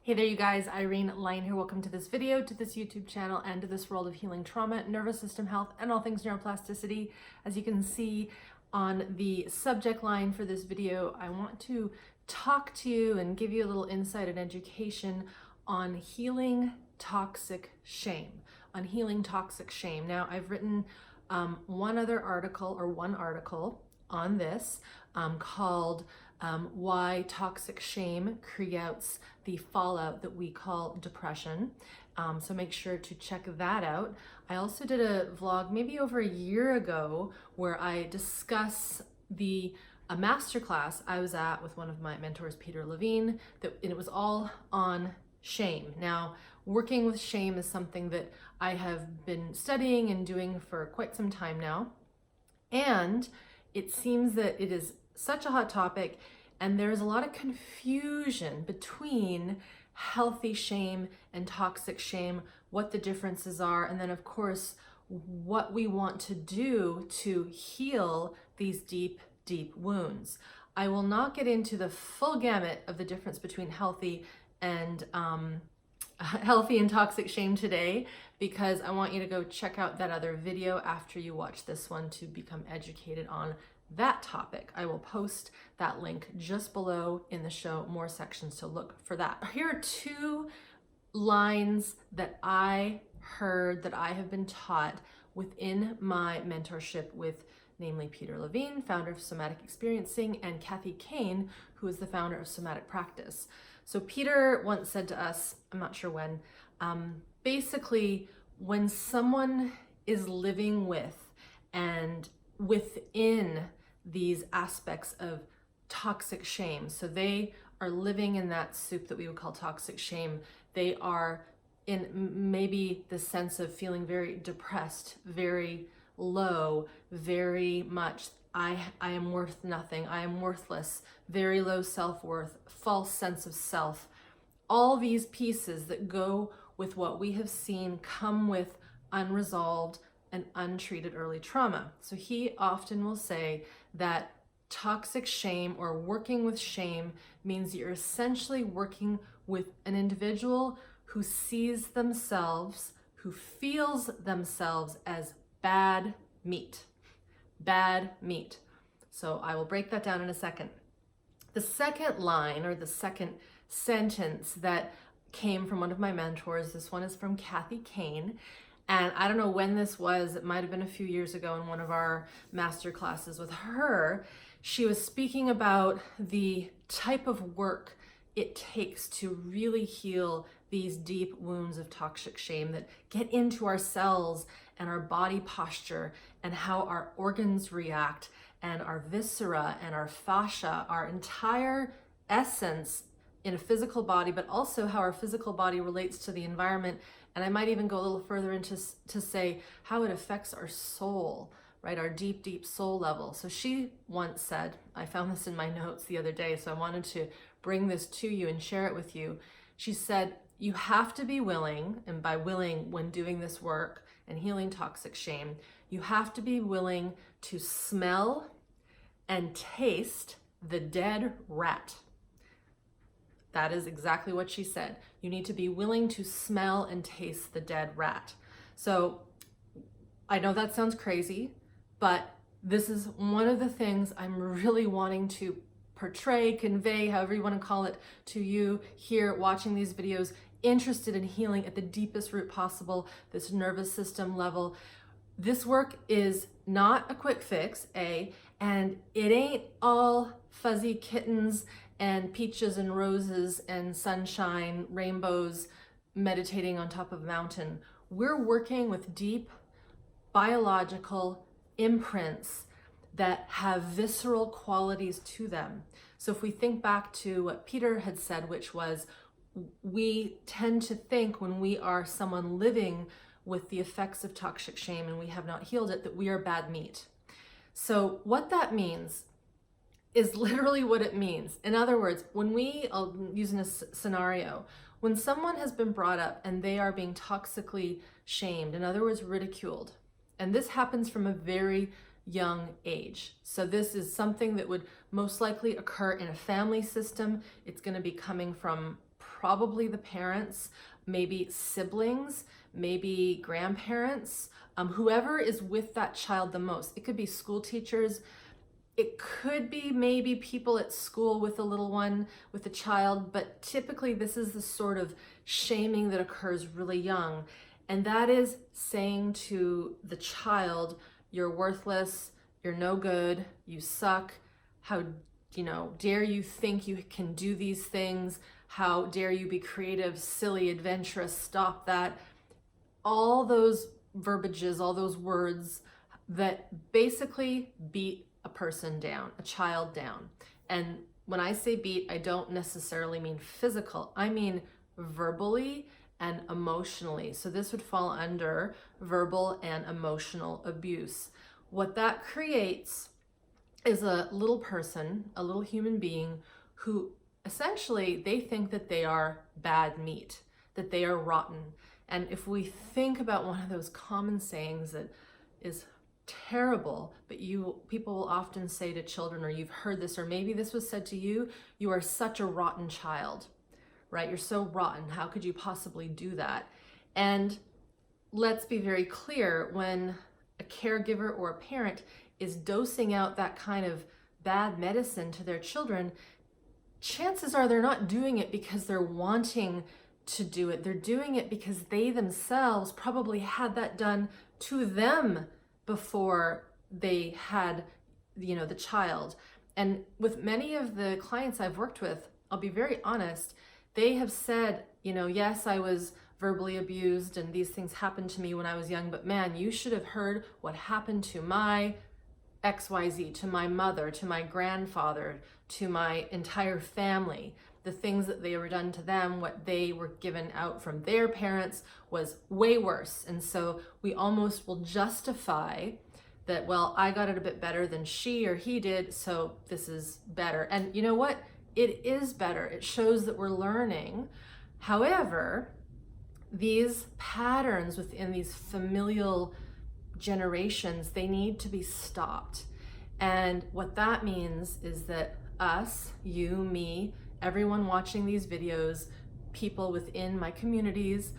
Hey there you guys, Irene Lyon here. Welcome to this video, to this YouTube channel, and to this world of healing trauma, nervous system health, and all things neuroplasticity. As you can see on the subject line for this video, I want to talk to you and give you a little insight and education on healing toxic shame. Now, I've written one article on this called Why Toxic Shame Creates the Fallout that we call depression. So make sure to check that out. I also did a vlog maybe over a year ago where I discuss a masterclass I was at with one of my mentors, Peter Levine, and it was all on shame. Now, working with shame is something that I have been studying and doing for quite some time now. And it seems that it is such a hot topic, and there's a lot of confusion between healthy shame and toxic shame, what the differences are, and then of course, what we want to do to heal these deep, deep wounds. I will not get into the full gamut of the difference between healthy and toxic shame today, because I want you to go check out that other video after you watch this one to become educated on that topic. I will post that link just below in the show, more sections to look for that. Here are two lines that I heard that I have been taught within my mentorship with namely Peter Levine, founder of Somatic Experiencing, and Kathy Kane, who is the founder of Somatic Practice. So Peter once said to us, I'm not sure when, basically when someone is living with and within these aspects of toxic shame, so they are living in that soup that we would call toxic shame, they are in maybe the sense of feeling very depressed, very low, very much I am worth nothing, I am worthless, very low self-worth, false sense of self. All these pieces that go with what we have seen come with unresolved and untreated early trauma. So he often will say that toxic shame or working with shame means you're essentially working with an individual who sees themselves, who feels themselves as bad meat. Bad meat. So I will break that down in a second. The second line or the second sentence that came from one of my mentors, this one is from Kathy Kane. And I don't know when this was, it might have been a few years ago in one of our master classes with her. She was speaking about the type of work it takes to really heal these deep wounds of toxic shame that get into our cells and our body posture and how our organs react and our viscera and our fascia, our entire essence in a physical body, but also how our physical body relates to the environment. And I might even go a little further into to say how it affects our soul, right? Our deep, deep soul level. So she once said, I found this in my notes the other day, so I wanted to bring this to you and share it with you. She said, you have to be willing, and by willing when doing this work and healing toxic shame, you have to be willing to smell and taste the dead rat. That is exactly what she said. You need to be willing to smell and taste the dead rat. So I know that sounds crazy, but this is one of the things I'm really wanting to portray, convey, however you want to call it, to you here watching these videos, interested in healing at the deepest root possible, this nervous system level. This work is not a quick fix, and it ain't all fuzzy kittens and peaches and roses and sunshine, rainbows, meditating on top of a mountain. We're working with deep biological imprints that have visceral qualities to them. So if we think back to what Peter had said, which was, we tend to think when we are someone living with the effects of toxic shame and we have not healed it, that we are bad meat. So what that means is literally what it means. In other words, I'll use in a scenario, when someone has been brought up and they are being toxically shamed, in other words, ridiculed, and this happens from a very young age. So this is something that would most likely occur in a family system. It's going to be coming from probably the parents, maybe siblings, maybe grandparents, whoever is with that child the most. It could be school teachers. It could be maybe people at school with a little one, with a child, but typically this is the sort of shaming that occurs really young. And that is saying to the child, you're worthless, you're no good, you suck, how, dare you think you can do these things? How dare you be creative, silly, adventurous, stop that. All those verbiages, all those words that basically beat a person down, a child down. And when I say beat, I don't necessarily mean physical. I mean verbally and emotionally. So this would fall under verbal and emotional abuse. What that creates is a little person, a little human being who essentially they think that they are bad meat, that they are rotten. And if we think about one of those common sayings that is terrible, but people will often say to children, or you've heard this, or maybe this was said to you, you are such a rotten child, right? You're so rotten. How could you possibly do that? And let's be very clear, when a caregiver or a parent is dosing out that kind of bad medicine to their children, chances are they're not doing it because they're wanting to do it. They're doing it because they themselves probably had that done to them before they had, the child. And with many of the clients I've worked with, I'll be very honest, they have said, yes, I was verbally abused and these things happened to me when I was young, but man, you should have heard what happened to my XYZ, to my mother, to my grandfather, to my entire family. The things that they were done to them, what they were given out from their parents was way worse. And so we almost will justify that, well, I got it a bit better than she or he did, so this is better. And you know what? It is better. It shows that we're learning. However, these patterns within these familial generations, they need to be stopped. And what that means is that us, you, me, everyone watching these videos, people within my communities,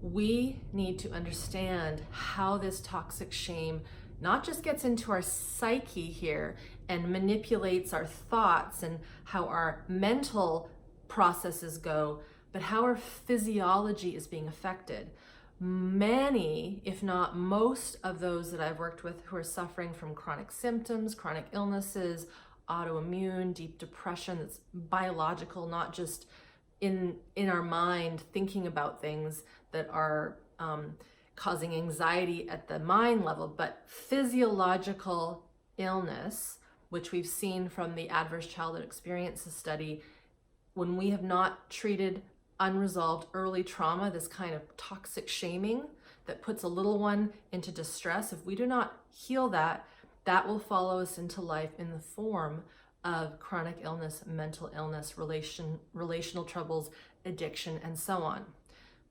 we need to understand how this toxic shame not just gets into our psyche here and manipulates our thoughts and how our mental processes go, but how our physiology is being affected. Many, if not most of those that I've worked with who are suffering from chronic symptoms, chronic illnesses, autoimmune, deep depression that's biological, not just in our mind thinking about things that are causing anxiety at the mind level, but physiological illness, which we've seen from the Adverse Childhood Experiences study, when we have not treated unresolved early trauma, this kind of toxic shaming that puts a little one into distress, if we do not heal that, that will follow us into life in the form of chronic illness, mental illness, relational troubles, addiction, and so on.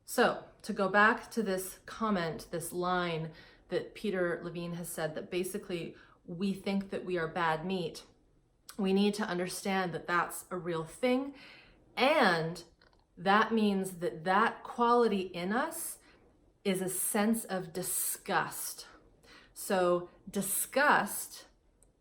So to go back to this comment, this line that Peter Levine has said, that basically we think that we are bad meat, we need to understand that that's a real thing. And that means that that quality in us is a sense of disgust. So disgust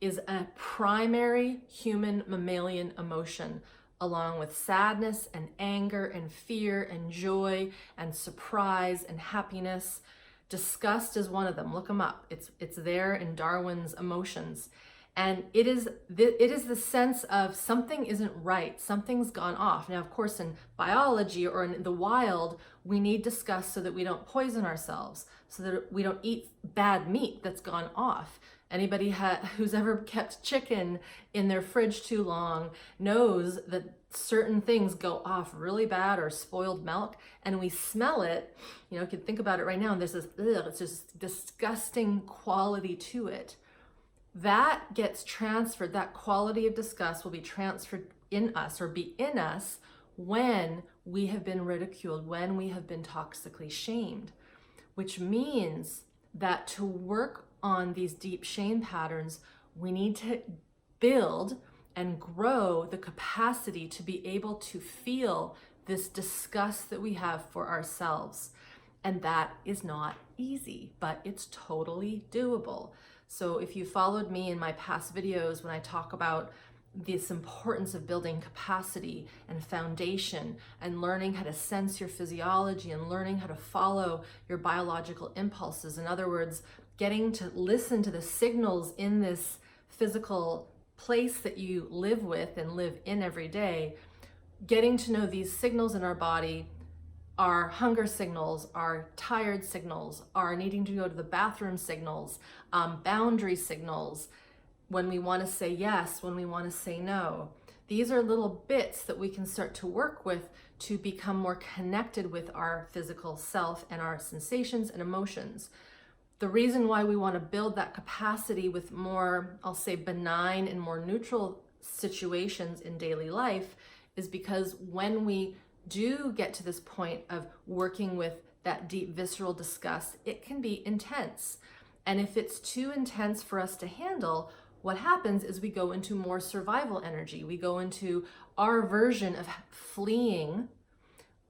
is a primary human mammalian emotion, along with sadness and anger and fear and joy and surprise and happiness. Disgust is one of them. Look them up. It's there in Darwin's emotions. And it is the sense of something isn't right, something's gone off. Now, of course, in biology or in the wild, we need disgust so that we don't poison ourselves, so that we don't eat bad meat that's gone off. Anybody who's ever kept chicken in their fridge too long knows that certain things go off really bad, or spoiled milk, and we smell it. You can think about it right now, and there's this, it's just disgusting quality to it. That gets transferred, that quality of disgust will be transferred in us, or be in us, when we have been ridiculed, when we have been toxically shamed, which means that to work on these deep shame patterns, we need to build and grow the capacity to be able to feel this disgust that we have for ourselves. And that is not easy, but it's totally doable. So if you followed me in my past videos when I talk about this importance of building capacity and foundation and learning how to sense your physiology and learning how to follow your biological impulses, in other words, getting to listen to the signals in this physical place that you live with and live in every day, getting to know these signals in our body, our hunger signals, our tired signals, our needing to go to the bathroom signals, boundary signals, when we want to say yes, when we want to say no. These are little bits that we can start to work with to become more connected with our physical self and our sensations and emotions. The reason why we want to build that capacity with more, I'll say, benign and more neutral situations in daily life is because when we do get to this point of working with that deep visceral disgust, it can be intense. And if it's too intense for us to handle, what happens is we go into more survival energy. We go into our version of fleeing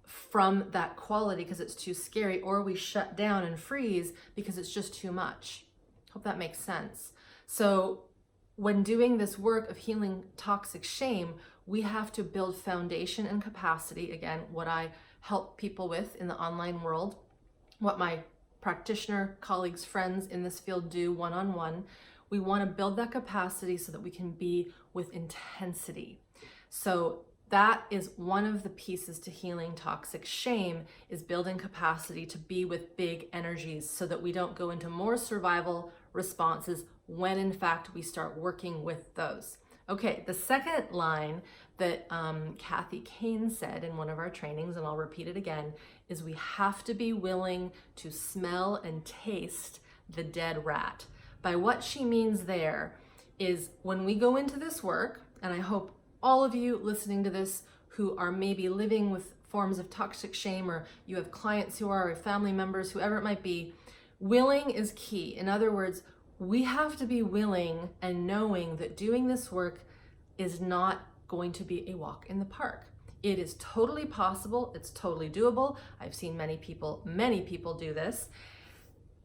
from that quality because it's too scary, or we shut down and freeze because it's just too much. Hope that makes sense. So when doing this work of healing toxic shame, we have to build foundation and capacity. Again, what I help people with in the online world, what my practitioner colleagues, friends in this field do one-on-one. We want to build that capacity so that we can be with intensity. So that is one of the pieces to healing toxic shame, is building capacity to be with big energies so that we don't go into more survival responses when in fact we start working with those. Okay, the second line that Kathy Kane said in one of our trainings, and I'll repeat it again, is we have to be willing to smell and taste the dead rat. By what she means there is when we go into this work, and I hope all of you listening to this who are maybe living with forms of toxic shame, or you have clients who are, or family members, whoever it might be, willing is key. In other words, we have to be willing and knowing that doing this work is not going to be a walk in the park. It is totally possible. It's totally doable. I've seen many people do this.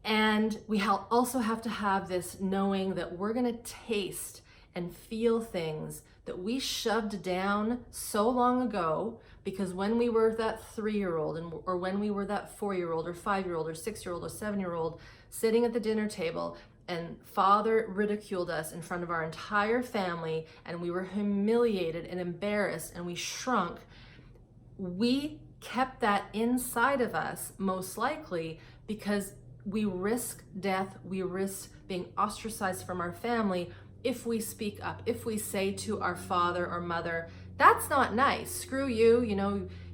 And we also have to have this knowing that we're going to taste and feel things that we shoved down so long ago, because when we were that 3-year-old or when we were that 4-year-old or 5-year-old or 6-year-old or 7-year-old sitting at the dinner table and father ridiculed us in front of our entire family and we were humiliated and embarrassed and we shrunk, we kept that inside of us most likely because we risk death, we risk being ostracized from our family if we speak up, if we say to our father or mother, that's not nice, screw you,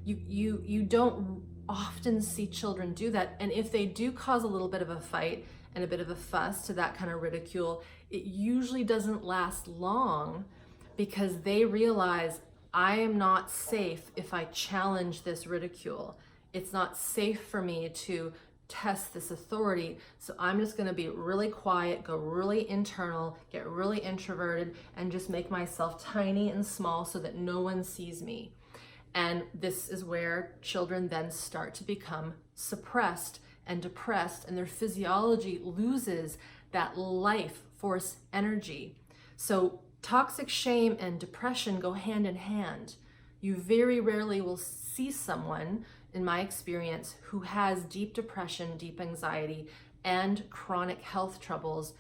you don't often see children do that. And if they do cause a little bit of a fight and a bit of a fuss to that kind of ridicule, it usually doesn't last long because they realize I am not safe if I challenge this ridicule. It's not safe for me to test this authority, so I'm just going to be really quiet, go really internal, get really introverted, and just make myself tiny and small so that no one sees me. And this is where children then start to become suppressed and depressed, and their physiology loses that life force energy. So toxic shame and depression go hand in hand. You very rarely will see someone, in my experience, who has deep depression, deep anxiety, and chronic health troubles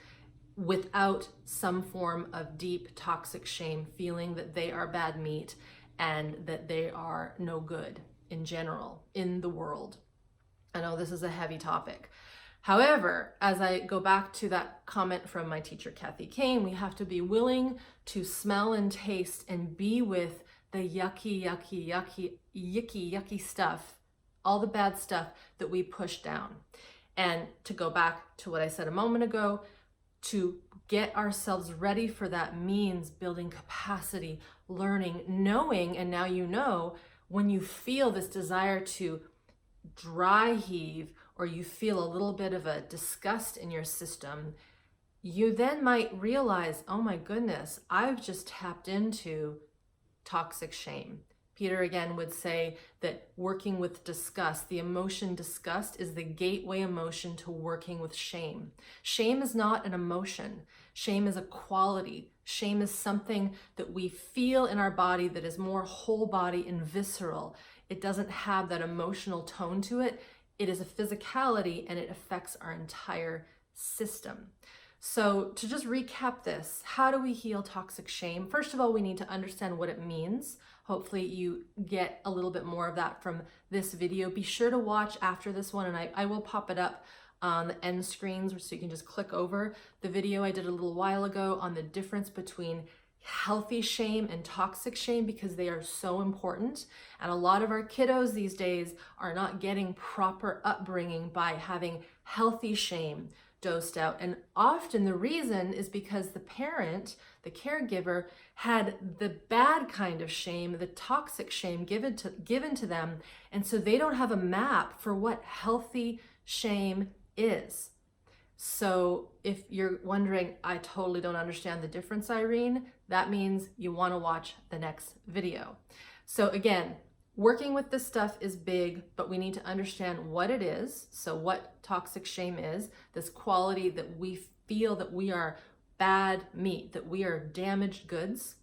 without some form of deep toxic shame, feeling that they are bad meat and that they are no good in general in the world. I know this is a heavy topic. However, as I go back to that comment from my teacher, Kathy Kane, we have to be willing to smell and taste and be with the yucky stuff, all the bad stuff that we push down. And to go back to what I said a moment ago, to get ourselves ready for that means building capacity, learning, knowing, and now you know, when you feel this desire to dry heave or you feel a little bit of a disgust in your system, you then might realize, oh my goodness, I've just tapped into toxic shame. Peter again would say that working with disgust, the emotion disgust, is the gateway emotion to working with shame. Shame is not an emotion. Shame is a quality. Shame is something that we feel in our body that is more whole body and visceral. It doesn't have that emotional tone to it. It is a physicality and it affects our entire system. So to just recap this, how do we heal toxic shame? First of all, we need to understand what it means. Hopefully you get a little bit more of that from this video. Be sure to watch after this one, and I will pop it up on the end screens so you can just click over the video I did a little while ago on the difference between healthy shame and toxic shame, because they are so important. And a lot of our kiddos these days are not getting proper upbringing by having healthy shame dosed out. And often the reason is because the parent, the caregiver, had the bad kind of shame, the toxic shame given to them. And so they don't have a map for what healthy shame is. So if you're wondering, I totally don't understand the difference, Irene, that means you want to watch the next video. So again, working with this stuff is big, but we need to understand what it is. So what toxic shame is, this quality that we feel that we are bad meat, that we are damaged goods.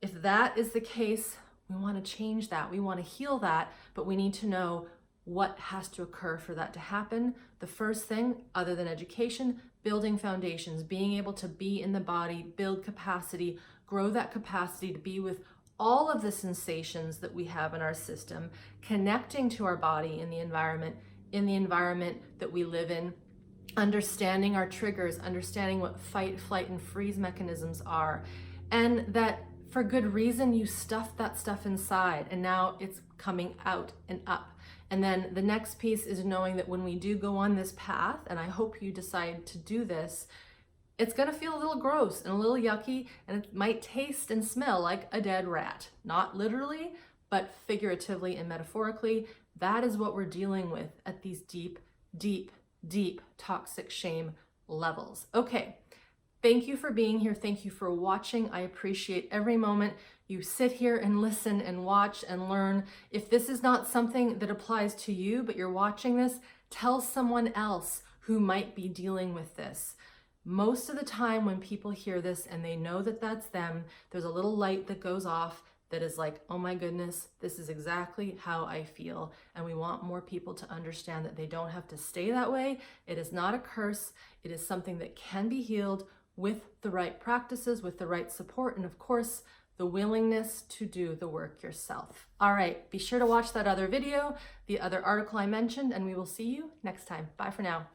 If that is the case, we want to change that. We want to heal that, but we need to know what has to occur for that to happen. The first thing, other than education, building foundations, being able to be in the body, build capacity, grow that capacity to be with all of the sensations that we have in our system, connecting to our body in the environment that we live in, understanding our triggers, understanding what fight, flight, and freeze mechanisms are, and that for good reason you stuffed that stuff inside and now it's coming out and up. And then the next piece is knowing that when we do go on this path, and I hope you decide to do this, it's gonna feel a little gross and a little yucky, and it might taste and smell like a dead rat. Not literally, but figuratively and metaphorically. That is what we're dealing with at these deep, deep, deep toxic shame levels. Okay, thank you for being here. Thank you for watching. I appreciate every moment you sit here and listen and watch and learn. If this is not something that applies to you, but you're watching this, tell someone else who might be dealing with this. Most of the time when people hear this and they know that that's them, there's a little light that goes off that is like, oh my goodness, this is exactly how I feel. And we want more people to understand that they don't have to stay that way. It is not a curse. It is something that can be healed with the right practices, with the right support, and of course, the willingness to do the work yourself. All right, be sure to watch that other video, the other article I mentioned, and we will see you next time. Bye for now.